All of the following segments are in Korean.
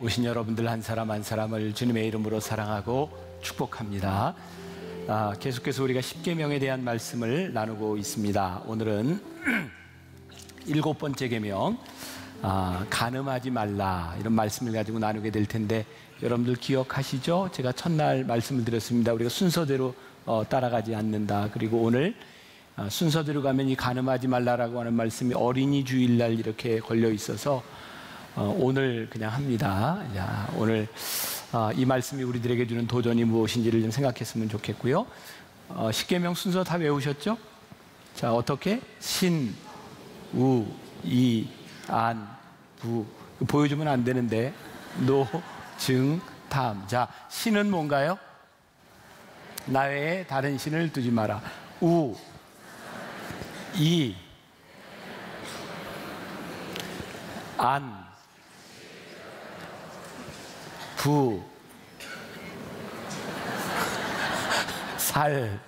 오신 여러분들 한 사람 한 사람을 주님의 이름으로 사랑하고 축복합니다. 계속해서 우리가 십계명에 대한 말씀을 나누고 있습니다. 오늘은 7번째 계명, 간음하지 말라, 이런 말씀을 가지고 나누게 될 텐데, 여러분들 기억하시죠? 제가 첫날 말씀을 드렸습니다. 우리가 순서대로 따라가지 않는다. 그리고 오늘 순서대로 가면 이 간음하지 말라라고 하는 말씀이 어린이 주일날 이렇게 걸려 있어서 오늘 그냥 합니다. 자, 오늘 이 말씀이 우리들에게 주는 도전이 무엇인지를 좀 생각했으면 좋겠고요. 십계명 순서 다 외우셨죠? 자, 어떻게? 신, 우, 이, 안, 부. 보여주면 안 되는데. 노, 증, 탐. 자, 신은 뭔가요? 나 외에 다른 신을 두지 마라. 우, 이, 안, 부, 살,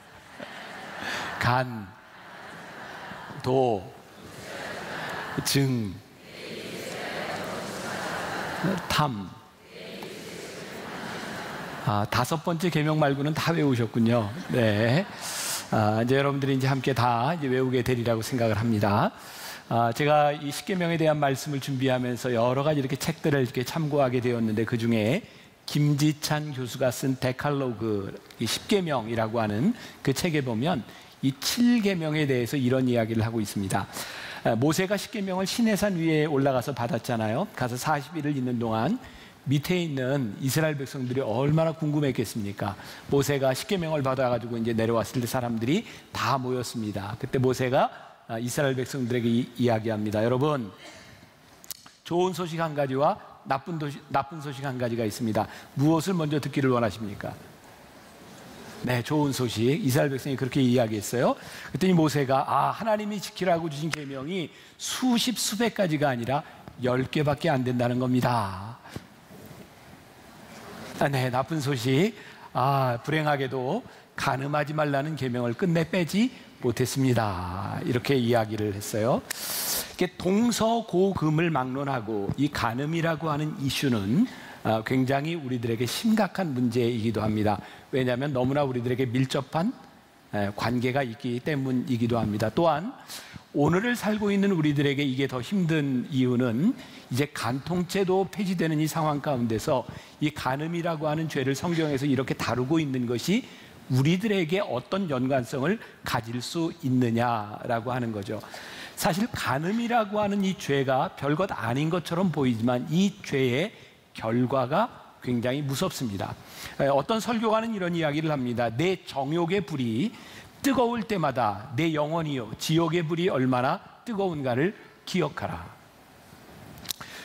간, 도, 증, 탐. 5번째 계명 말고는 다 외우셨군요. 네. 이제 여러분들이 이제 함께 다 이제 외우게 되리라고 생각을 합니다. 제가 이 십계명에 대한 말씀을 준비하면서 여러 가지 이렇게 책들을 이렇게 참고하게 되었는데, 그 중에 김지찬 교수가 쓴 데칼로그, 이 십계명이라고 하는 그 책에 보면 이 7계명에 대해서 이런 이야기를 하고 있습니다. 모세가 십계명을 시내산 위에 올라가서 받았잖아요. 가서 40일을 있는 동안 밑에 있는 이스라엘 백성들이 얼마나 궁금했겠습니까? 모세가 십계명을 받아가지고 이제 내려왔을 때 사람들이 다 모였습니다. 그때 모세가 이스라엘 백성들에게 이야기합니다. 여러분, 좋은 소식 한 가지와 나쁜 소식 한 가지가 있습니다. 무엇을 먼저 듣기를 원하십니까? 네, 좋은 소식. 이스라엘 백성이 그렇게 이야기했어요. 그랬더니 모세가 하나님이 지키라고 주신 계명이 수십 수백 가지가 아니라 10개밖에 안 된다는 겁니다. 네, 나쁜 소식. 불행하게도 간음하지 말라는 계명을 끝내 빼지 못했습니다. 이렇게 이야기를 했어요. 동서고금을 막론하고 이 간음이라고 하는 이슈는 굉장히 우리들에게 심각한 문제이기도 합니다. 왜냐하면 너무나 우리들에게 밀접한 관계가 있기 때문이기도 합니다. 또한 오늘을 살고 있는 우리들에게 이게 더 힘든 이유는 이제 간통죄도 폐지되는 이 상황 가운데서 이 간음이라고 하는 죄를 성경에서 이렇게 다루고 있는 것이 우리들에게 어떤 연관성을 가질 수 있느냐라고 하는 거죠. 사실 간음이라고 하는 이 죄가 별것 아닌 것처럼 보이지만 이 죄의 결과가 굉장히 무섭습니다. 어떤 설교가는 이런 이야기를 합니다. 내 정욕의 불이 뜨거울 때마다 내 영혼이요 지옥의 불이 얼마나 뜨거운가를 기억하라.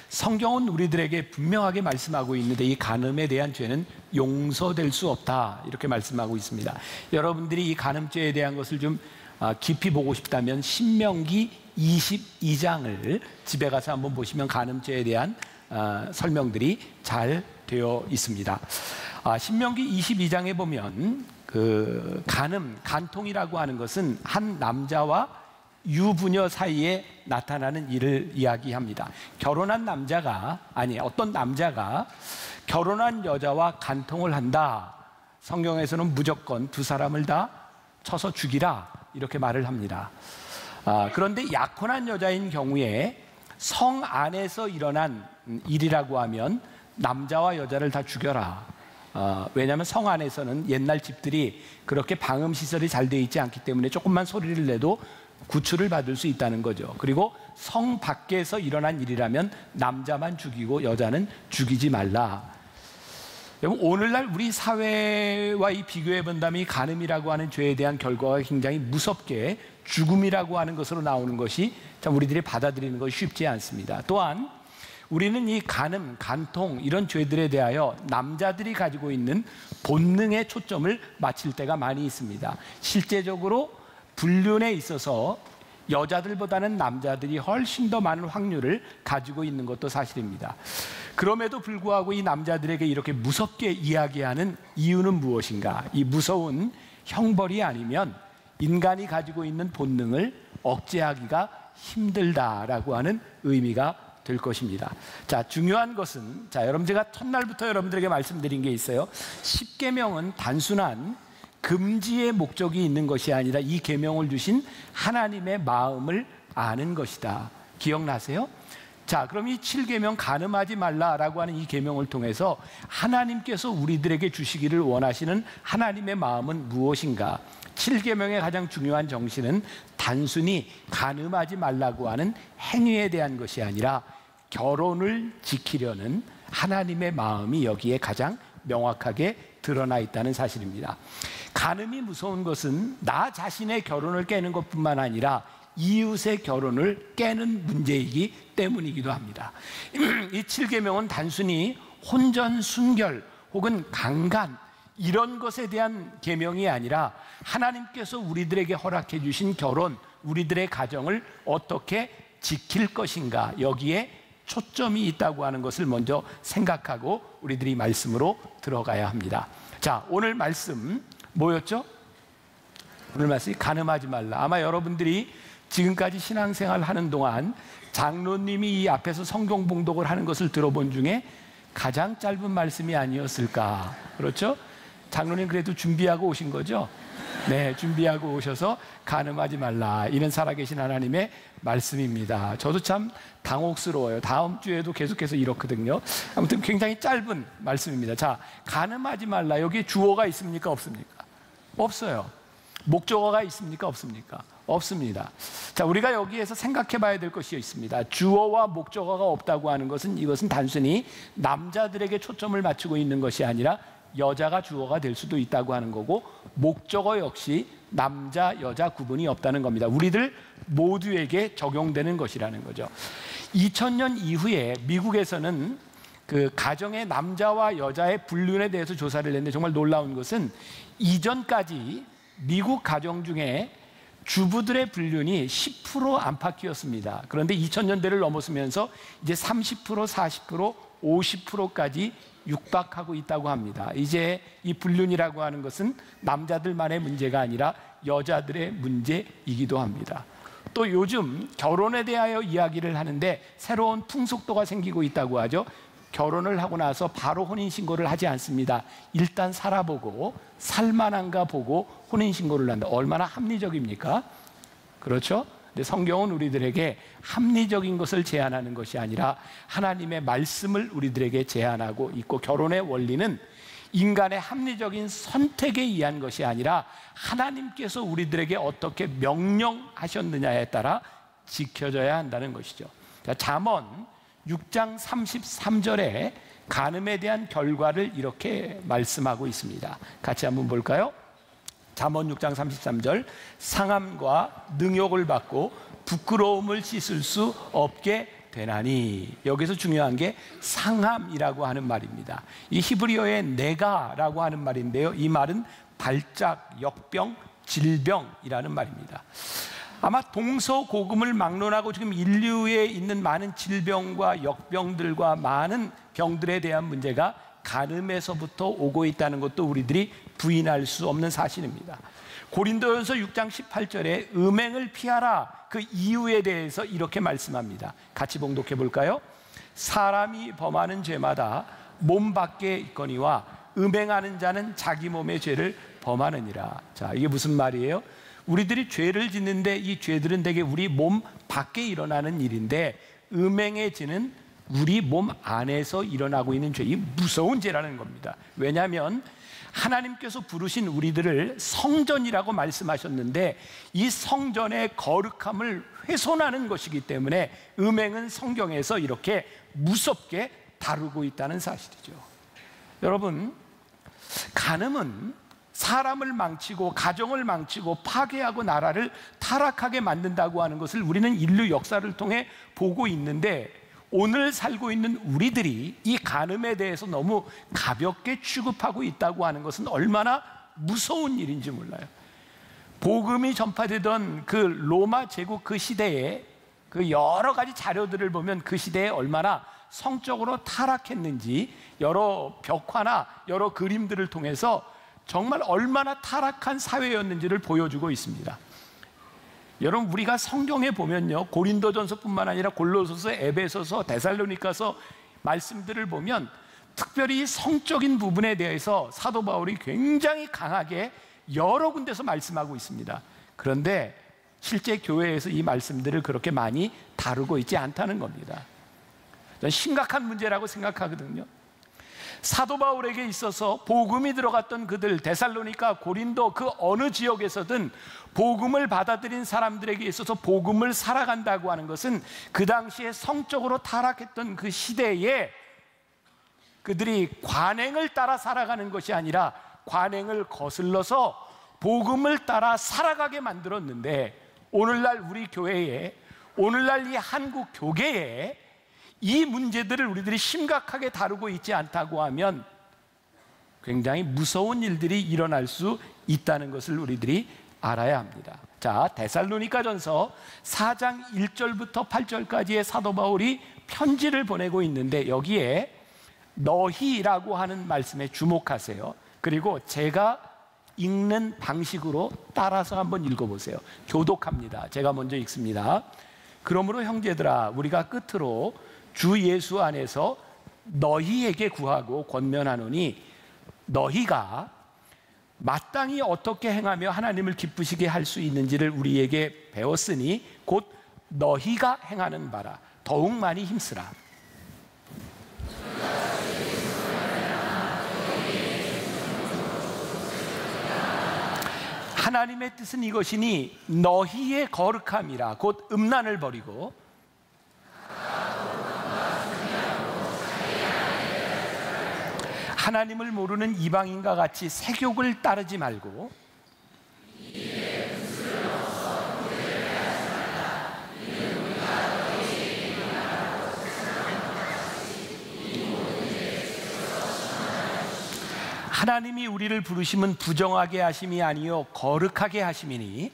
성경은 우리들에게 분명하게 말씀하고 있는데 이 간음에 대한 죄는 용서될 수 없다, 이렇게 말씀하고 있습니다. 여러분들이 이 간음죄에 대한 것을 좀 깊이 보고 싶다면 신명기 22장을 집에 가서 한번 보시면 간음죄에 대한 설명들이 잘 되어 있습니다. 신명기 22장에 보면 그 간통이라고 하는 것은 한 남자와 유부녀 사이에 나타나는 일을 이야기합니다. 어떤 남자가 결혼한 여자와 간통을 한다. 성경에서는 무조건 두 사람을 다 쳐서 죽이라, 이렇게 말을 합니다. 그런데 약혼한 여자인 경우에 성 안에서 일어난 일이라고 하면 남자와 여자를 다 죽여라. 왜냐하면 성 안에서는 옛날 집들이 그렇게 방음시설이 잘 되어 있지 않기 때문에 조금만 소리를 내도 구출을 받을 수 있다는 거죠. 그리고 성 밖에서 일어난 일이라면 남자만 죽이고 여자는 죽이지 말라. 오늘날 우리 사회와 비교해 본다면 이 간음이라고 하는 죄에 대한 결과가 굉장히 무섭게 죽음이라고 하는 것으로 나오는 것이 참 우리들이 받아들이는 것이 쉽지 않습니다. 또한 우리는 이 간음, 간통 이런 죄들에 대하여 남자들이 가지고 있는 본능에 초점을 맞출 때가 많이 있습니다. 실제적으로 불륜에 있어서 여자들보다는 남자들이 훨씬 더 많은 확률을 가지고 있는 것도 사실입니다. 그럼에도 불구하고 이 남자들에게 이렇게 무섭게 이야기하는 이유는 무엇인가? 이 무서운 형벌이 아니면 인간이 가지고 있는 본능을 억제하기가 힘들다라고 하는 의미가 될 것입니다. 자, 중요한 것은, 자, 여러분, 제가 첫날부터 여러분들에게 말씀드린 게 있어요. 십계명은 단순한 금지의 목적이 있는 것이 아니라 이 계명을 주신 하나님의 마음을 아는 것이다. 기억나세요? 자, 그럼 이 7계명 간음하지 말라라고 하는 이 계명을 통해서 하나님께서 우리들에게 주시기를 원하시는 하나님의 마음은 무엇인가? 7계명의 가장 중요한 정신은 단순히 간음하지 말라고 하는 행위에 대한 것이 아니라 결혼을 지키려는 하나님의 마음이 여기에 가장 명확하게 드러나 있다는 사실입니다. 간음이 무서운 것은 나 자신의 결혼을 깨는 것뿐만 아니라 이웃의 결혼을 깨는 문제이기 때문이기도 합니다. 이 7계명은 단순히 혼전, 순결 혹은 강간 이런 것에 대한 계명이 아니라 하나님께서 우리들에게 허락해 주신 결혼, 우리들의 가정을 어떻게 지킬 것인가, 여기에 초점이 있다고 하는 것을 먼저 생각하고 우리들이 말씀으로 들어가야 합니다. 자, 오늘 말씀 뭐였죠? 오늘 말씀이 간음하지 말라. 아마 여러분들이 지금까지 신앙생활 하는 동안 장로님이 이 앞에서 성경 봉독을 하는 것을 들어본 중에 가장 짧은 말씀이 아니었을까. 그렇죠? 장로님 그래도 준비하고 오신 거죠? 네, 준비하고 오셔서 간음하지 말라. 이는 살아계신 하나님의 말씀입니다. 저도 참 당혹스러워요. 다음 주에도 계속해서 이렇거든요. 아무튼 굉장히 짧은 말씀입니다. 자, 간음하지 말라. 여기에 주어가 있습니까? 없습니까? 없어요. 목적어가 있습니까? 없습니까? 없습니다. 자, 우리가 여기에서 생각해 봐야 될 것이 있습니다. 주어와 목적어가 없다고 하는 것은 이것은 단순히 남자들에게 초점을 맞추고 있는 것이 아니라 여자가 주어가 될 수도 있다고 하는 거고, 목적어 역시 남자, 여자 구분이 없다는 겁니다. 우리들 모두에게 적용되는 것이라는 거죠. 2000년 이후에 미국에서는 그 가정의 남자와 여자의 분륜에 대해서 조사를 했는데 정말 놀라운 것은 이전까지 미국 가정 중에 주부들의 분륜이 10% 안팎이었습니다. 그런데 2000년대를 넘어서면서 이제 30%, 40%, 50%까지 육박하고 있다고 합니다. 이제 이 분륜이라고 하는 것은 남자들만의 문제가 아니라 여자들의 문제이기도 합니다. 또 요즘 결혼에 대하여 이야기를 하는데 새로운 풍속도가 생기고 있다고 하죠. 결혼을 하고 나서 바로 혼인신고를 하지 않습니다. 일단 살아보고 살만한가 보고 혼인신고를 한다. 얼마나 합리적입니까? 그렇죠? 근데 성경은 우리들에게 합리적인 것을 제안하는 것이 아니라 하나님의 말씀을 우리들에게 제안하고 있고, 결혼의 원리는 인간의 합리적인 선택에 의한 것이 아니라 하나님께서 우리들에게 어떻게 명령하셨느냐에 따라 지켜져야 한다는 것이죠. 자, 잠언 6장 33절에 간음에 대한 결과를 이렇게 말씀하고 있습니다. 같이 한번 볼까요? 잠언 6장 33절, 상함과 능욕을 받고 부끄러움을 씻을 수 없게 되나니. 여기서 중요한 게 상함이라고 하는 말입니다. 이 히브리어의 네가라고 하는 말인데요, 이 말은 발작, 역병, 질병이라는 말입니다. 아마 동서고금을 막론하고 지금 인류에 있는 많은 질병과 역병들과 많은 병들에 대한 문제가 간음에서부터 오고 있다는 것도 우리들이 부인할 수 없는 사실입니다. 고린도전서 6장 18절에 음행을 피하라, 그 이유에 대해서 이렇게 말씀합니다. 같이 봉독해 볼까요? 사람이 범하는 죄마다 몸 밖에 있거니와 음행하는 자는 자기 몸의 죄를 범하느니라. 자, 이게 무슨 말이에요? 우리들이 죄를 짓는데 이 죄들은 대개 우리 몸 밖에 일어나는 일인데, 음행의 죄는 우리 몸 안에서 일어나고 있는 죄, 이 무서운 죄라는 겁니다. 왜냐하면 하나님께서 부르신 우리들을 성전이라고 말씀하셨는데 이 성전의 거룩함을 훼손하는 것이기 때문에 음행은 성경에서 이렇게 무섭게 다루고 있다는 사실이죠. 여러분, 간음은 사람을 망치고 가정을 망치고 파괴하고 나라를 타락하게 만든다고 하는 것을 우리는 인류 역사를 통해 보고 있는데, 오늘 살고 있는 우리들이 이 간음에 대해서 너무 가볍게 취급하고 있다고 하는 것은 얼마나 무서운 일인지 몰라요. 복음이 전파되던 그 로마 제국 그 시대에 그 여러 가지 자료들을 보면 그 시대에 얼마나 성적으로 타락했는지 여러 벽화나 여러 그림들을 통해서 정말 얼마나 타락한 사회였는지를 보여주고 있습니다. 여러분, 우리가 성경에 보면요, 고린도전서뿐만 아니라 골로새서, 에베소서, 데살로니가서 말씀들을 보면 특별히 성적인 부분에 대해서 사도 바울이 굉장히 강하게 여러 군데서 말씀하고 있습니다. 그런데 실제 교회에서 이 말씀들을 그렇게 많이 다루고 있지 않다는 겁니다. 저는 심각한 문제라고 생각하거든요. 사도 바울에게 있어서 복음이 들어갔던 그들, 데살로니가, 고린도, 그 어느 지역에서든 복음을 받아들인 사람들에게 있어서 복음을 살아간다고 하는 것은 그 당시에 성적으로 타락했던 그 시대에 그들이 관행을 따라 살아가는 것이 아니라 관행을 거슬러서 복음을 따라 살아가게 만들었는데, 오늘날 우리 교회에, 오늘날 이 한국 교계에 이 문제들을 우리들이 심각하게 다루고 있지 않다고 하면 굉장히 무서운 일들이 일어날 수 있다는 것을 우리들이 알아야 합니다. 자, 데살로니가전서 4장 1절부터 8절까지의 사도 바울이 편지를 보내고 있는데, 여기에 너희라고 하는 말씀에 주목하세요. 그리고 제가 읽는 방식으로 따라서 한번 읽어보세요. 교독합니다. 제가 먼저 읽습니다. 그러므로 형제들아, 우리가 끝으로 주 예수 안에서 너희에게 구하고 권면하노니, 너희가 마땅히 어떻게 행하며 하나님을 기쁘시게 할 수 있는지를 우리에게 배웠으니 곧 너희가 행하는 바라. 더욱 많이 힘쓰라. 하나님의 뜻은 이것이니 너희의 거룩함이라. 곧 음란을 버리고 하나님을 모르는 이방인과 같이 세욕을 따르지 말고 하나님이 우리를 부르심은 부정하게 하심이 아니요 거룩하게 하심이니,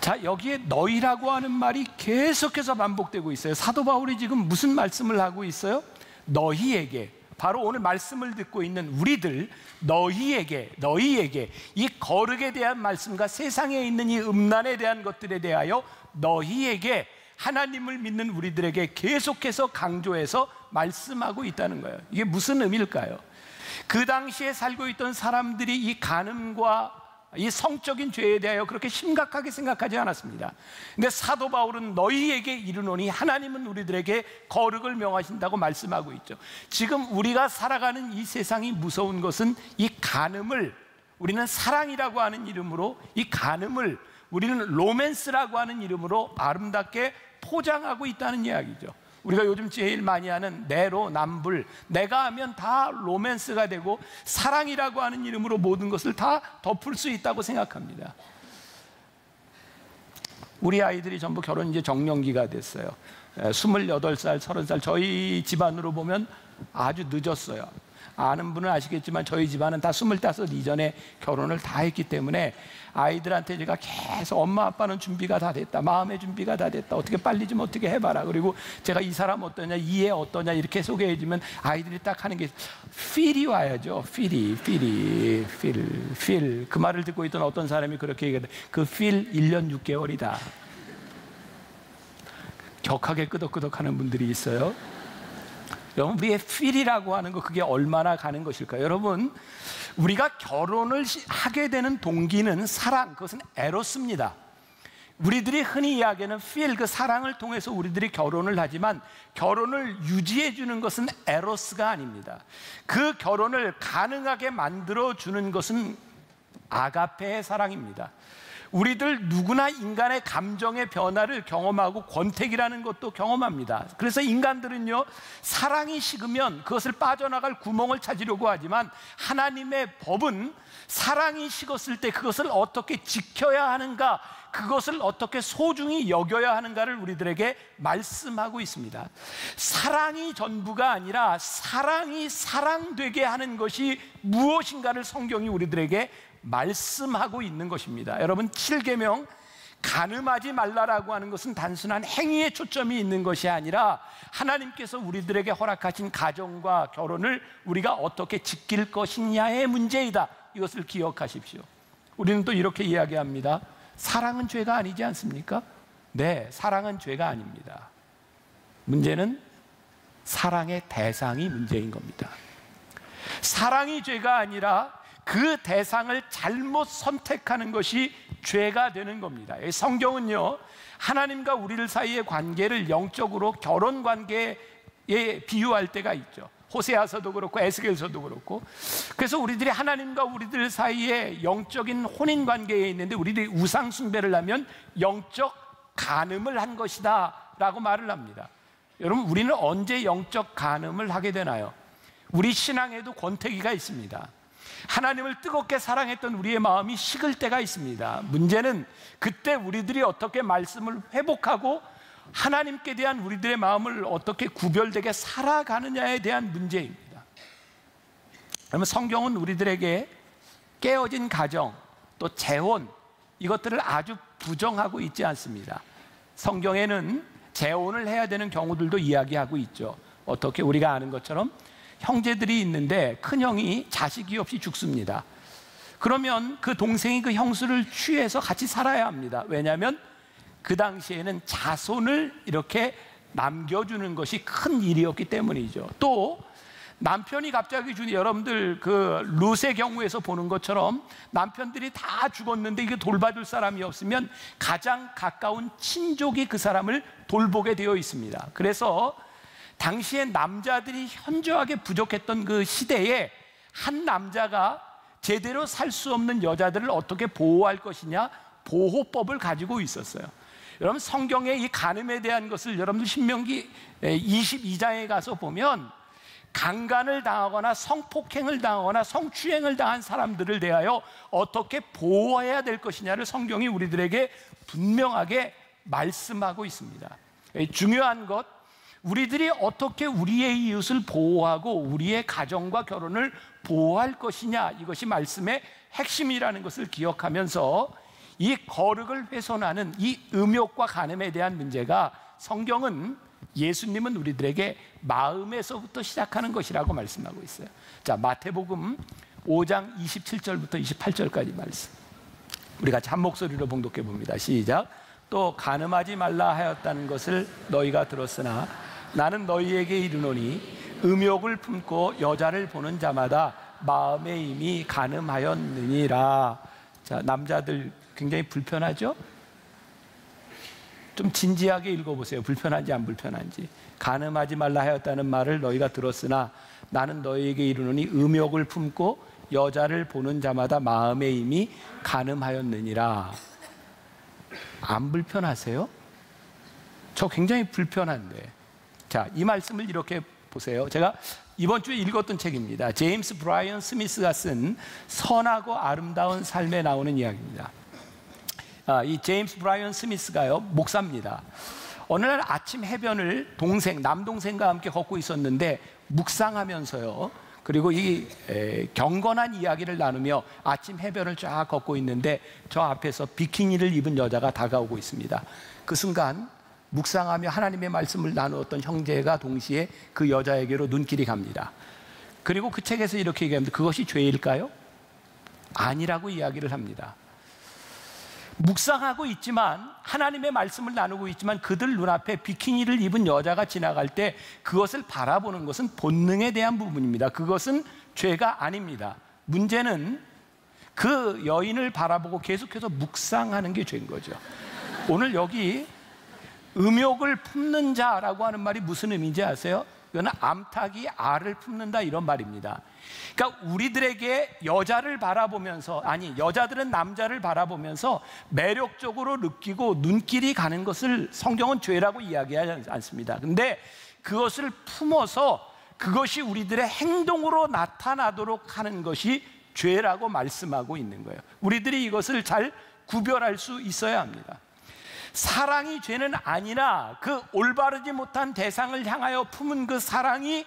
자, 여기에 너희라고 하는 말이 계속해서 반복되고 있어요. 사도 바울이 지금 무슨 말씀을 하고 있어요? 너희에게, 바로 오늘 말씀을 듣고 있는 우리들, 너희에게 이 거룩에 대한 말씀과 세상에 있는 이 음란에 대한 것들에 대하여 너희에게, 하나님을 믿는 우리들에게 계속해서 강조해서 말씀하고 있다는 거예요. 이게 무슨 의미일까요? 그 당시에 살고 있던 사람들이 이 간음과 이 성적인 죄에 대하여 그렇게 심각하게 생각하지 않았습니다. 근데 사도 바울은 너희에게 이르노니, 하나님은 우리들에게 거룩을 명하신다고 말씀하고 있죠. 지금 우리가 살아가는 이 세상이 무서운 것은 이 간음을, 우리는 사랑이라고 하는 이름으로 이 간음을, 우리는 로맨스라고 하는 이름으로 아름답게 포장하고 있다는 이야기죠. 우리가 요즘 제일 많이 하는 내로남불, 내가 하면 다 로맨스가 되고 사랑이라고 하는 이름으로 모든 것을 다 덮을 수 있다고 생각합니다. 우리 아이들이 전부 결혼 이제 정년기가 됐어요. 28살, 30살. 저희 집안으로 보면 아주 늦었어요. 아는 분은 아시겠지만 저희 집안은 다 25 이전에 결혼을 다 했기 때문에 아이들한테 제가 계속 엄마 아빠는 준비가 다 됐다, 마음의 준비가 다 됐다, 어떻게 빨리 좀 어떻게 해봐라, 그리고 제가 이 사람 어떠냐, 이해 어떠냐 이렇게 소개해주면 아이들이 딱 하는 게 필이 와야죠. 필이 그 말을 듣고 있던 어떤 사람이 그렇게 얘기하는데, 그 필 1년 6개월이다. 격하게 끄덕끄덕하는 분들이 있어요. 여러분, 우리의 필이라고 하는 거, 그게 얼마나 가는 것일까요? 여러분, 우리가 결혼을 하게 되는 동기는 사랑, 그것은 에로스입니다. 우리들이 흔히 이야기하는 필, 그 사랑을 통해서 우리들이 결혼을 하지만 결혼을 유지해 주는 것은 에로스가 아닙니다. 그 결혼을 가능하게 만들어 주는 것은 아가페의 사랑입니다. 우리들 누구나 인간의 감정의 변화를 경험하고 권태기라는 것도 경험합니다. 그래서 인간들은요, 사랑이 식으면 그것을 빠져나갈 구멍을 찾으려고 하지만 하나님의 법은 사랑이 식었을 때 그것을 어떻게 지켜야 하는가, 그것을 어떻게 소중히 여겨야 하는가를 우리들에게 말씀하고 있습니다. 사랑이 전부가 아니라 사랑이 사랑되게 하는 것이 무엇인가를 성경이 우리들에게 말씀하고 있는 것입니다. 여러분, 7계명 간음하지 말라라고 하는 것은 단순한 행위에 초점이 있는 것이 아니라 하나님께서 우리들에게 허락하신 가정과 결혼을 우리가 어떻게 지킬 것이냐의 문제이다. 이것을 기억하십시오. 우리는 또 이렇게 이야기합니다. 사랑은 죄가 아니지 않습니까? 네, 사랑은 죄가 아닙니다. 문제는 사랑의 대상이 문제인 겁니다. 사랑이 죄가 아니라 그 대상을 잘못 선택하는 것이 죄가 되는 겁니다. 성경은요, 하나님과 우리들 사이의 관계를 영적으로 결혼 관계에 비유할 때가 있죠. 호세아서도 그렇고 에스겔서도 그렇고. 그래서 우리들이 하나님과 우리들 사이에 영적인 혼인 관계에 있는데 우리들이 우상 숭배를 하면 영적 간음을 한 것이다 라고 말을 합니다. 여러분, 우리는 언제 영적 간음을 하게 되나요? 우리 신앙에도 권태기가 있습니다. 하나님을 뜨겁게 사랑했던 우리의 마음이 식을 때가 있습니다. 문제는 그때 우리들이 어떻게 말씀을 회복하고 하나님께 대한 우리들의 마음을 어떻게 구별되게 살아가느냐에 대한 문제입니다. 그러면 성경은 우리들에게 깨어진 가정, 또 재혼, 이것들을 아주 부정하고 있지 않습니다. 성경에는 재혼을 해야 되는 경우들도 이야기하고 있죠. 어떻게 우리가 아는 것처럼 형제들이 있는데 큰형이 자식이 없이 죽습니다. 그러면 그 동생이 그 형수를 취해서 같이 살아야 합니다. 왜냐하면 그 당시에는 자손을 이렇게 남겨주는 것이 큰 일이었기 때문이죠. 또 남편이 갑자기 여러분들 그 룻의 경우에서 보는 것처럼 남편들이 다 죽었는데 이게 돌봐줄 사람이 없으면 가장 가까운 친족이 그 사람을 돌보게 되어 있습니다. 그래서 당시에 남자들이 현저하게 부족했던 그 시대에 한 남자가 제대로 살 수 없는 여자들을 어떻게 보호할 것이냐, 보호법을 가지고 있었어요. 여러분, 성경의 이 간음에 대한 것을 여러분들 신명기 22장에 가서 보면 강간을 당하거나 성폭행을 당하거나 성추행을 당한 사람들을 대하여 어떻게 보호해야 될 것이냐를 성경이 우리들에게 분명하게 말씀하고 있습니다. 중요한 것, 우리들이 어떻게 우리의 이웃을 보호하고 우리의 가정과 결혼을 보호할 것이냐, 이것이 말씀의 핵심이라는 것을 기억하면서 이 거룩을 훼손하는 이 음욕과 간음에 대한 문제가 성경은, 예수님은 우리들에게 마음에서부터 시작하는 것이라고 말씀하고 있어요. 자, 마태복음 5장 27절부터 28절까지 말씀, 우리 같이 한 목소리로 봉독해 봅니다. 시작. 또 간음하지 말라 하였다는 것을 너희가 들었으나 나는 너희에게 이르노니 음욕을 품고 여자를 보는 자마다 마음에 이미 간음하였느니라. 자, 남자들 굉장히 불편하죠? 좀 진지하게 읽어보세요. 불편한지 안 불편한지. 간음하지 말라 하였다는 말을 너희가 들었으나 나는 너희에게 이르노니 음욕을 품고 여자를 보는 자마다 마음에 이미 간음하였느니라. 안 불편하세요? 저 굉장히 불편한데. 자, 이 말씀을 이렇게 보세요. 제가 이번 주에 읽었던 책입니다. 제임스 브라이언 스미스가 쓴 선하고 아름다운 삶에 나오는 이야기입니다. 이 제임스 브라이언 스미스가요, 목사입니다. 어느 날 아침 해변을 남동생과 함께 걷고 있었는데 묵상하면서요, 그리고 이 경건한 이야기를 나누며 아침 해변을 쫙 걷고 있는데 저 앞에서 비키니를 입은 여자가 다가오고 있습니다. 그 순간 묵상하며 하나님의 말씀을 나누었던 형제가 동시에 그 여자에게로 눈길이 갑니다. 그리고 그 책에서 이렇게 얘기합니다. 그것이 죄일까요? 아니라고 이야기를 합니다. 묵상하고 있지만, 하나님의 말씀을 나누고 있지만 그들 눈앞에 비키니를 입은 여자가 지나갈 때 그것을 바라보는 것은 본능에 대한 부분입니다. 그것은 죄가 아닙니다. 문제는 그 여인을 바라보고 계속해서 묵상하는 게 죄인 거죠. 오늘 여기 음욕을 품는 자라고 하는 말이 무슨 의미인지 아세요? 이거는 암탉이 알을 품는다, 이런 말입니다. 그러니까 우리들에게 여자를 바라보면서, 여자들은 남자를 바라보면서 매력적으로 느끼고 눈길이 가는 것을 성경은 죄라고 이야기하지 않습니다. 근데 그것을 품어서 그것이 우리들의 행동으로 나타나도록 하는 것이 죄라고 말씀하고 있는 거예요. 우리들이 이것을 잘 구별할 수 있어야 합니다. 사랑이 죄는 아니라 그 올바르지 못한 대상을 향하여 품은 그 사랑이,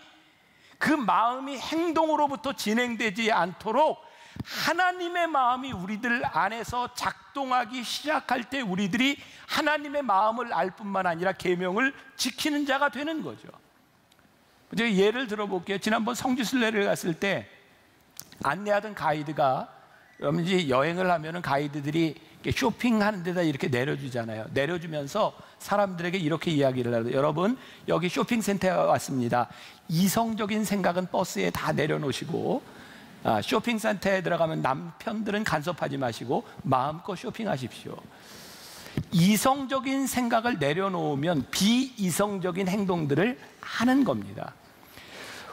그 마음이 행동으로부터 진행되지 않도록 하나님의 마음이 우리들 안에서 작동하기 시작할 때 우리들이 하나님의 마음을 알 뿐만 아니라 계명을 지키는 자가 되는 거죠. 제가 예를 들어볼게요. 지난번 성지순례를 갔을 때 안내하던 가이드가, 여러분 이제 여행을 하면은 가이드들이 쇼핑하는 데다 이렇게 내려주잖아요. 내려주면서 사람들에게 이렇게 이야기를 하죠. 여러분, 여기 쇼핑센터에 왔습니다. 이성적인 생각은 버스에 다 내려놓으시고, 쇼핑센터에 들어가면 남편들은 간섭하지 마시고 마음껏 쇼핑하십시오. 이성적인 생각을 내려놓으면 비이성적인 행동들을 하는 겁니다.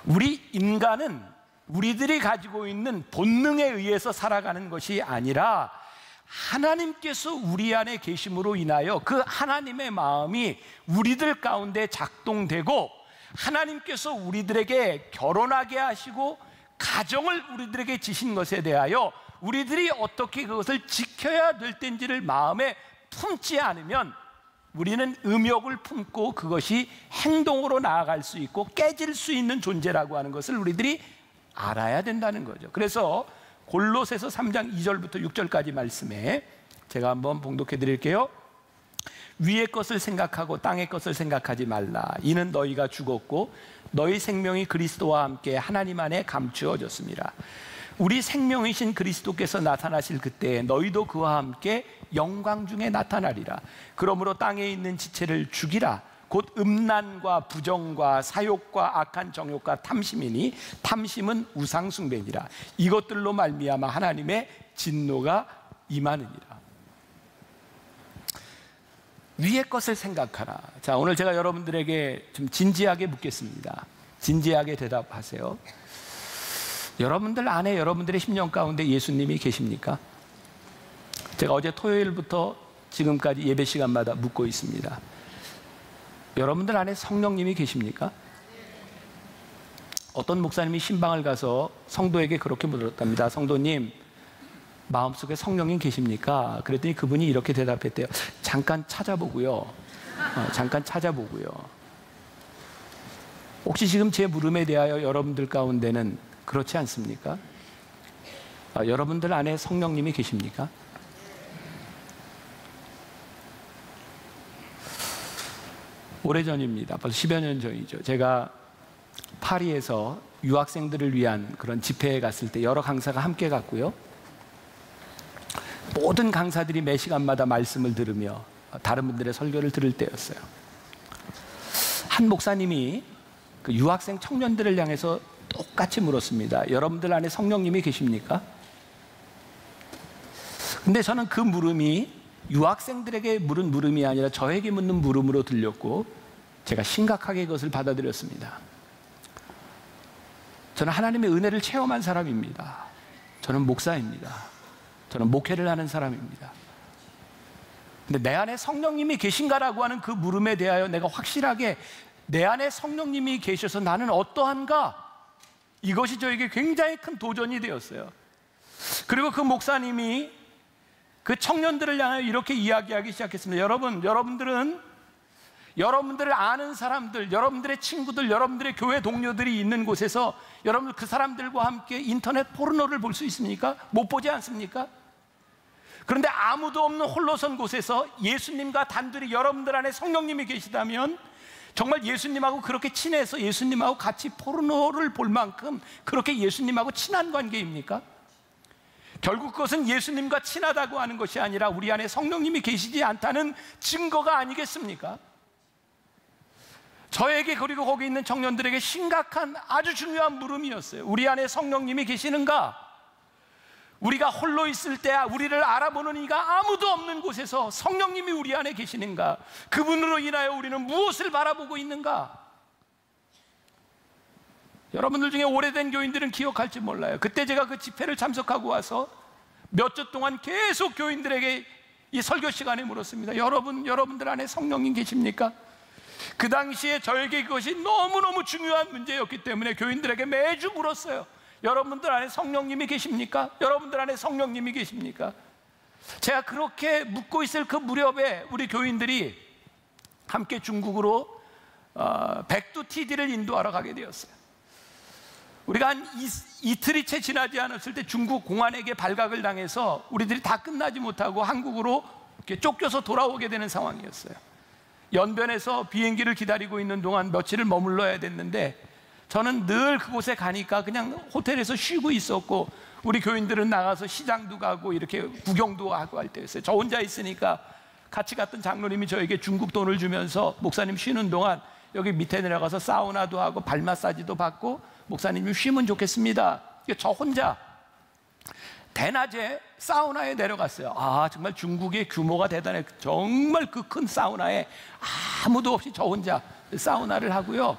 우리 인간은 우리들이 가지고 있는 본능에 의해서 살아가는 것이 아니라 하나님께서 우리 안에 계심으로 인하여 그 하나님의 마음이 우리들 가운데 작동되고, 하나님께서 우리들에게 결혼하게 하시고 가정을 우리들에게 지신 것에 대하여 우리들이 어떻게 그것을 지켜야 될 텐지를 마음에 품지 않으면 우리는 음욕을 품고 그것이 행동으로 나아갈 수 있고 깨질 수 있는 존재라고 하는 것을 우리들이 알아야 된다는 거죠. 그래서 골로새서 3장 2절부터 6절까지 말씀에 제가 한번 봉독해 드릴게요. 위의 것을 생각하고 땅의 것을 생각하지 말라. 이는 너희가 죽었고 너희 생명이 그리스도와 함께 하나님 안에 감추어졌습니다. 우리 생명이신 그리스도께서 나타나실 그때에 너희도 그와 함께 영광 중에 나타나리라. 그러므로 땅에 있는 지체를 죽이라. 곧 음란과 부정과 사욕과 악한 정욕과 탐심이니 탐심은 우상 숭배니라. 이것들로 말미암아 하나님의 진노가 임하느니라. 위의 것을 생각하라. 자, 오늘 제가 여러분들에게 좀 진지하게 묻겠습니다. 진지하게 대답하세요. 여러분들 안에, 여러분들의 심령 가운데 예수님이 계십니까? 제가 어제 토요일부터 지금까지 예배 시간마다 묻고 있습니다. 여러분들 안에 성령님이 계십니까? 어떤 목사님이 신방을 가서 성도에게 그렇게 물었답니다. 성도님, 마음속에 성령님 계십니까? 그랬더니 그분이 이렇게 대답했대요. 잠깐 찾아보고요. 잠깐 찾아보고요. 혹시 지금 제 물음에 대하여 여러분들 가운데는 그렇지 않습니까? 여러분들 안에 성령님이 계십니까? 오래전입니다. 벌써 10여 년 전이죠. 제가 파리에서 유학생들을 위한 그런 집회에 갔을 때 여러 강사가 함께 갔고요. 모든 강사들이 매 시간마다 말씀을 들으며 다른 분들의 설교를 들을 때였어요. 한 목사님이 그 유학생 청년들을 향해서 똑같이 물었습니다. 여러분들 안에 성령님이 계십니까? 근데 저는 그 물음이 유학생들에게 물은 물음이 아니라 저에게 묻는 물음으로 들렸고 제가 심각하게 그것을 받아들였습니다. 저는 하나님의 은혜를 체험한 사람입니다. 저는 목사입니다. 저는 목회를 하는 사람입니다. 근데 내 안에 성령님이 계신가라고 하는 그 물음에 대하여 내가 확실하게 내 안에 성령님이 계셔서 나는 어떠한가? 이것이 저에게 굉장히 큰 도전이 되었어요. 그리고 그 목사님이 그 청년들을 향해 이렇게 이야기하기 시작했습니다. 여러분들을 아는 사람들, 여러분들의 친구들, 여러분들의 교회 동료들이 있는 곳에서 여러분 그 사람들과 함께 인터넷 포르노를 볼 수 있습니까? 못 보지 않습니까? 그런데 아무도 없는 홀로선 곳에서 예수님과 단둘이 여러분들 안에 성령님이 계시다면 정말 예수님하고 그렇게 친해서 예수님하고 같이 포르노를 볼 만큼 그렇게 예수님하고 친한 관계입니까? 결국 그것은 예수님과 친하다고 하는 것이 아니라 우리 안에 성령님이 계시지 않다는 증거가 아니겠습니까? 저에게 그리고 거기 있는 청년들에게 심각한 아주 중요한 물음이었어요. 우리 안에 성령님이 계시는가? 우리가 홀로 있을 때 우리를 알아보는 이가 아무도 없는 곳에서 성령님이 우리 안에 계시는가? 그분으로 인하여 우리는 무엇을 바라보고 있는가? 여러분들 중에 오래된 교인들은 기억할지 몰라요. 그때 제가 그 집회를 참석하고 와서 몇 주 동안 계속 교인들에게 이 설교 시간에 물었습니다. 여러분들 안에 성령님 계십니까? 그 당시에 저에게 그것이 너무너무 중요한 문제였기 때문에 교인들에게 매주 물었어요. 여러분들 안에 성령님이 계십니까? 여러분들 안에 성령님이 계십니까? 제가 그렇게 묻고 있을 그 무렵에 우리 교인들이 함께 중국으로 백두 TD를 인도하러 가게 되었어요. 우리가 한 이틀이 채 지나지 않았을 때 중국 공안에게 발각을 당해서 우리들이 다 끝나지 못하고 한국으로 이렇게 쫓겨서 돌아오게 되는 상황이었어요. 연변에서 비행기를 기다리고 있는 동안 며칠을 머물러야 됐는데 저는 늘 그곳에 가니까 그냥 호텔에서 쉬고 있었고, 우리 교인들은 나가서 시장도 가고 이렇게 구경도 하고 할 때였어요. 저 혼자 있으니까 같이 갔던 장로님이 저에게 중국 돈을 주면서 목사님 쉬는 동안 여기 밑에 내려가서 사우나도 하고 발 마사지도 받고 목사님이 쉬면 좋겠습니다. 저 혼자 대낮에 사우나에 내려갔어요. 아, 정말 중국의 규모가 대단해. 정말 그 큰 사우나에 아무도 없이 저 혼자 사우나를 하고요.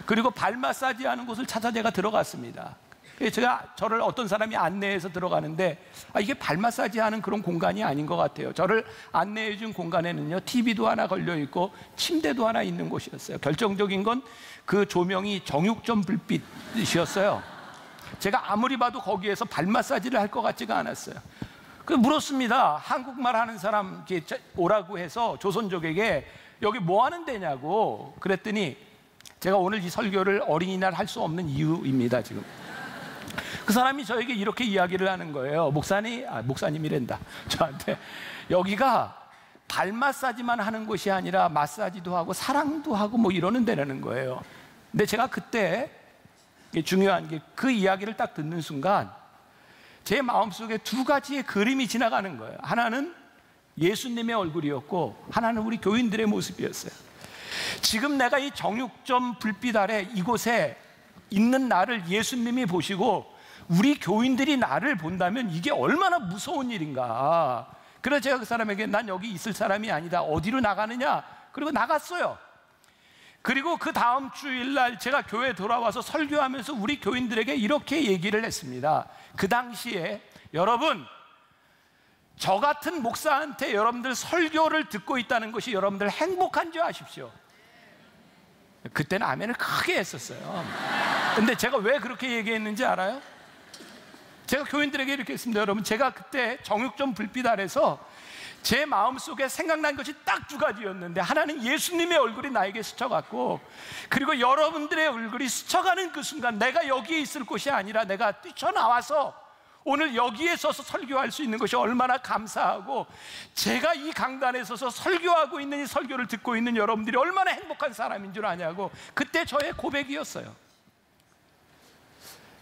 그리고 발 마사지 하는 곳을 찾아 제가 들어갔습니다. 제가 저를 어떤 사람이 안내해서 들어가는데 이게 발 마사지 하는 그런 공간이 아닌 것 같아요. 저를 안내해 준 공간에는요, TV도 하나 걸려 있고 침대도 하나 있는 곳이었어요. 결정적인 건 그 조명이 정육점 불빛이었어요. 제가 아무리 봐도 거기에서 발 마사지를 할 것 같지가 않았어요. 그래서 물었습니다. 한국말 하는 사람 오라고 해서 조선족에게 여기 뭐 하는 데냐고 그랬더니, 제가 오늘 이 설교를 어린이날 할 수 없는 이유입니다. 지금 그 사람이 저에게 이렇게 이야기를 하는 거예요. 목사님이란다. 저한테 여기가 발 마사지만 하는 곳이 아니라 마사지도 하고 사랑도 하고 뭐 이러는 데라는 거예요. 근데 제가 그때 중요한 게 그 이야기를 딱 듣는 순간 제 마음속에 두 가지의 그림이 지나가는 거예요. 하나는 예수님의 얼굴이었고 하나는 우리 교인들의 모습이었어요. 지금 내가 이 정육점 불빛 아래 이곳에 있는 나를 예수님이 보시고 우리 교인들이 나를 본다면 이게 얼마나 무서운 일인가. 그래서 제가 그 사람에게 난 여기 있을 사람이 아니다, 어디로 나가느냐, 그리고 나갔어요. 그리고 그 다음 주일날 제가 교회에 돌아와서 설교하면서 우리 교인들에게 이렇게 얘기를 했습니다. 그 당시에 여러분, 저 같은 목사한테 여러분들 설교를 듣고 있다는 것이 여러분들 행복한 줄 아십시오. 그때는 아멘을 크게 했었어요. 근데 제가 왜 그렇게 얘기했는지 알아요? 제가 교인들에게 이렇게 했습니다. 여러분, 제가 그때 정육점 불빛 아래서 제 마음속에 생각난 것이 딱 두 가지였는데, 하나는 예수님의 얼굴이 나에게 스쳐갔고, 그리고 여러분들의 얼굴이 스쳐가는 그 순간 내가 여기에 있을 곳이 아니라 내가 뛰쳐나와서 오늘 여기에 서서 설교할 수 있는 것이 얼마나 감사하고, 제가 이 강단에 서서 설교하고 있는 이 설교를 듣고 있는 여러분들이 얼마나 행복한 사람인 줄 아냐고, 그때 저의 고백이었어요.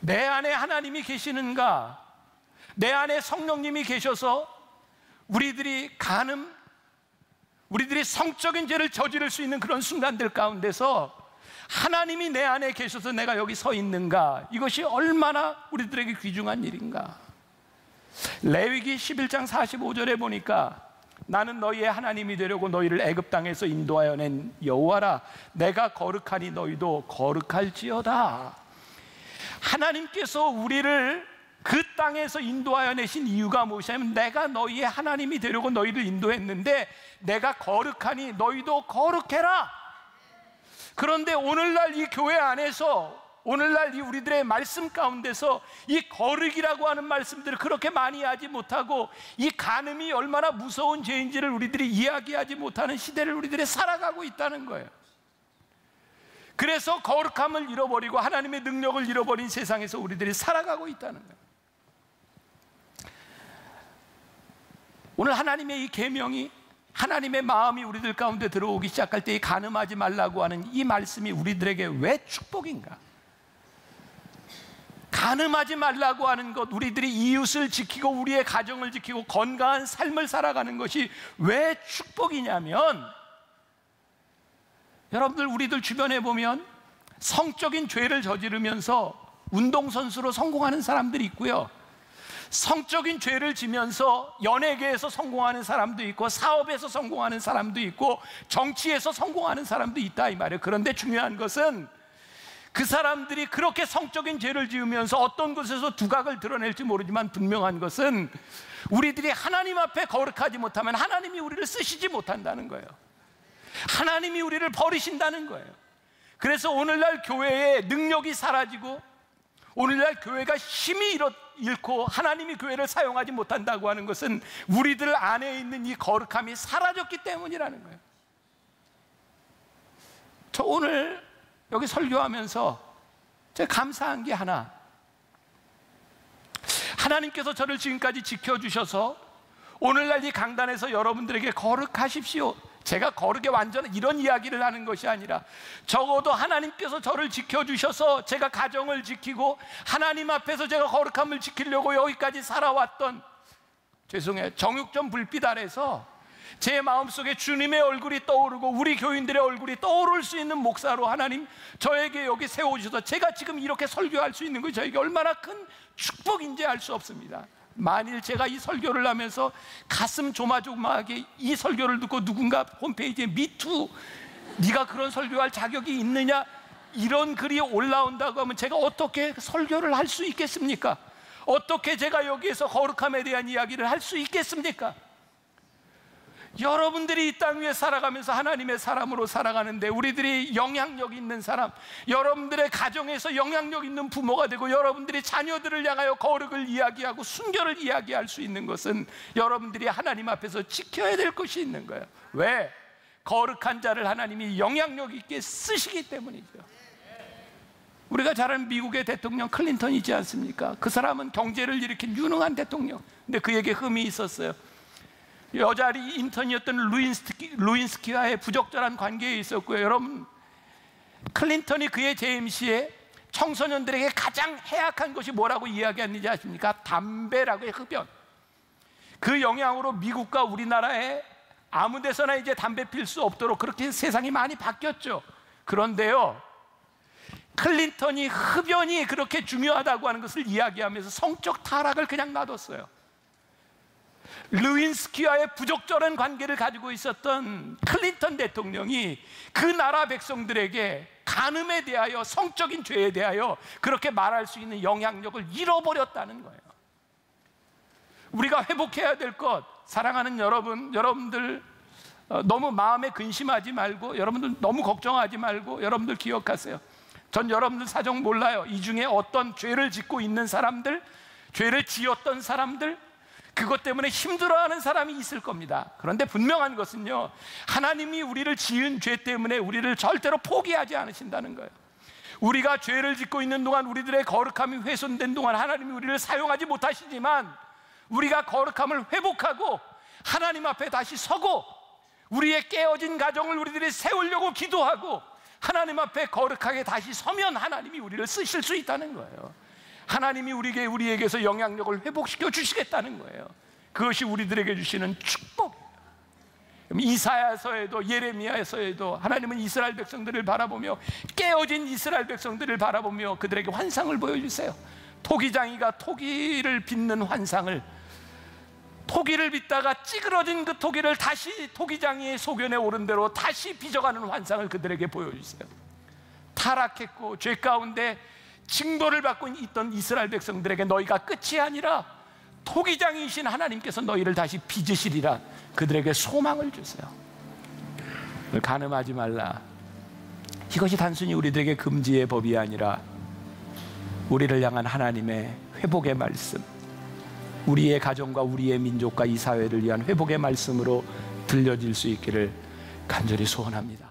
내 안에 하나님이 계시는가, 내 안에 성령님이 계셔서 우리들이 성적인 죄를 저지를 수 있는 그런 순간들 가운데서 하나님이 내 안에 계셔서 내가 여기 서 있는가, 이것이 얼마나 우리들에게 귀중한 일인가. 레위기 11장 45절에 보니까 나는 너희의 하나님이 되려고 너희를 애굽 땅에서 인도하여 낸 여호와라, 내가 거룩하니 너희도 거룩할지어다. 하나님께서 우리를 그 땅에서 인도하여 내신 이유가 무엇이냐면, 내가 너희의 하나님이 되려고 너희를 인도했는데 내가 거룩하니 너희도 거룩해라. 그런데 오늘날 이 교회 안에서, 오늘날 이 우리들의 말씀 가운데서 이 거룩이라고 하는 말씀들을 그렇게 많이 하지 못하고, 이 간음이 얼마나 무서운 죄인지를 우리들이 이야기하지 못하는 시대를 우리들이 살아가고 있다는 거예요. 그래서 거룩함을 잃어버리고 하나님의 능력을 잃어버린 세상에서 우리들이 살아가고 있다는 거예요. 오늘 하나님의 이 계명이, 하나님의 마음이 우리들 가운데 들어오기 시작할 때 이 간음하지 말라고 하는 이 말씀이 우리들에게 왜 축복인가? 간음하지 말라고 하는 것, 우리들이 이웃을 지키고 우리의 가정을 지키고 건강한 삶을 살아가는 것이 왜 축복이냐면, 여러분들 우리들 주변에 보면 성적인 죄를 저지르면서 운동선수로 성공하는 사람들이 있고요, 성적인 죄를 지면서 연예계에서 성공하는 사람도 있고, 사업에서 성공하는 사람도 있고, 정치에서 성공하는 사람도 있다 이 말이에요. 그런데 중요한 것은 그 사람들이 그렇게 성적인 죄를 지으면서 어떤 곳에서 두각을 드러낼지 모르지만 분명한 것은 우리들이 하나님 앞에 거룩하지 못하면 하나님이 우리를 쓰시지 못한다는 거예요. 하나님이 우리를 버리신다는 거예요. 그래서 오늘날 교회의 능력이 사라지고 오늘날 교회가 힘이 잃고 하나님이 교회를 사용하지 못한다고 하는 것은 우리들 안에 있는 이 거룩함이 사라졌기 때문이라는 거예요. 저 오늘 여기 설교하면서 제가 감사한 게 하나, 하나님께서 저를 지금까지 지켜주셔서 오늘날 이 강단에서 여러분들에게 거룩하십시오, 제가 거룩에 완전 이런 이야기를 하는 것이 아니라, 적어도 하나님께서 저를 지켜주셔서 제가 가정을 지키고 하나님 앞에서 제가 거룩함을 지키려고 여기까지 살아왔던, 죄송해요, 정육점 불빛 아래서 제 마음속에 주님의 얼굴이 떠오르고 우리 교인들의 얼굴이 떠오를 수 있는 목사로 하나님 저에게 여기 세워주셔서 제가 지금 이렇게 설교할 수 있는 것이 저에게 얼마나 큰 축복인지 알 수 없습니다. 만일 제가 이 설교를 하면서 가슴 조마조마하게 이 설교를 듣고 누군가 홈페이지에 미투, 네가 그런 설교할 자격이 있느냐, 이런 글이 올라온다고 하면 제가 어떻게 설교를 할 수 있겠습니까? 어떻게 제가 여기에서 거룩함에 대한 이야기를 할 수 있겠습니까? 여러분들이 이 땅 위에 살아가면서 하나님의 사람으로 살아가는데, 우리들이 영향력 있는 사람, 여러분들의 가정에서 영향력 있는 부모가 되고 여러분들이 자녀들을 향하여 거룩을 이야기하고 순결을 이야기할 수 있는 것은 여러분들이 하나님 앞에서 지켜야 될 것이 있는 거예요. 왜? 거룩한 자를 하나님이 영향력 있게 쓰시기 때문이죠. 우리가 잘 아는 미국의 대통령 클린턴이지 않습니까? 그 사람은 경제를 일으킨 유능한 대통령, 근데 그에게 흠이 있었어요. 여자리 인턴이었던 루인스키와의 부적절한 관계에 있었고요. 여러분, 클린턴이 그의 재임 시에 청소년들에게 가장 해악한 것이 뭐라고 이야기했는지 아십니까? 담배라고의 흡연. 그 영향으로 미국과 우리나라에 아무 데서나 이제 담배 필 수 없도록 그렇게 세상이 많이 바뀌었죠. 그런데요, 클린턴이 흡연이 그렇게 중요하다고 하는 것을 이야기하면서 성적 타락을 그냥 놔뒀어요. 루인스키와의 부적절한 관계를 가지고 있었던 클린턴 대통령이 그 나라 백성들에게 간음에 대하여, 성적인 죄에 대하여 그렇게 말할 수 있는 영향력을 잃어버렸다는 거예요. 우리가 회복해야 될 것, 사랑하는 여러분들 너무 마음에 근심하지 말고, 여러분들 너무 걱정하지 말고, 여러분들 기억하세요. 전 여러분들 사정 몰라요. 이 중에 어떤 죄를 짓고 있는 사람들, 죄를 지었던 사람들, 그것 때문에 힘들어하는 사람이 있을 겁니다. 그런데 분명한 것은요, 하나님이 우리를 지은 죄 때문에 우리를 절대로 포기하지 않으신다는 거예요. 우리가 죄를 짓고 있는 동안, 우리들의 거룩함이 훼손된 동안 하나님이 우리를 사용하지 못하시지만, 우리가 거룩함을 회복하고 하나님 앞에 다시 서고 우리의 깨어진 가정을 우리들이 세우려고 기도하고 하나님 앞에 거룩하게 다시 서면 하나님이 우리를 쓰실 수 있다는 거예요. 하나님이 우리에게서 영향력을 회복시켜 주시겠다는 거예요. 그것이 우리들에게 주시는 축복이에요. 이사야서에도 예레미야서에도 하나님은 이스라엘 백성들을 바라보며, 깨어진 이스라엘 백성들을 바라보며 그들에게 환상을 보여주세요. 토기장이가 토기를 빚는 환상을, 토기를 빚다가 찌그러진 그 토기를 다시 토기장이의 소견에 오른 대로 다시 빚어가는 환상을 그들에게 보여주세요. 타락했고 죄 가운데 징벌을 받고 있던 이스라엘 백성들에게 너희가 끝이 아니라 토기장이신 하나님께서 너희를 다시 빚으시리라, 그들에게 소망을 주세요. 간음하지 말라. 이것이 단순히 우리들에게 금지의 법이 아니라 우리를 향한 하나님의 회복의 말씀, 우리의 가정과 우리의 민족과 이 사회를 위한 회복의 말씀으로 들려질 수 있기를 간절히 소원합니다.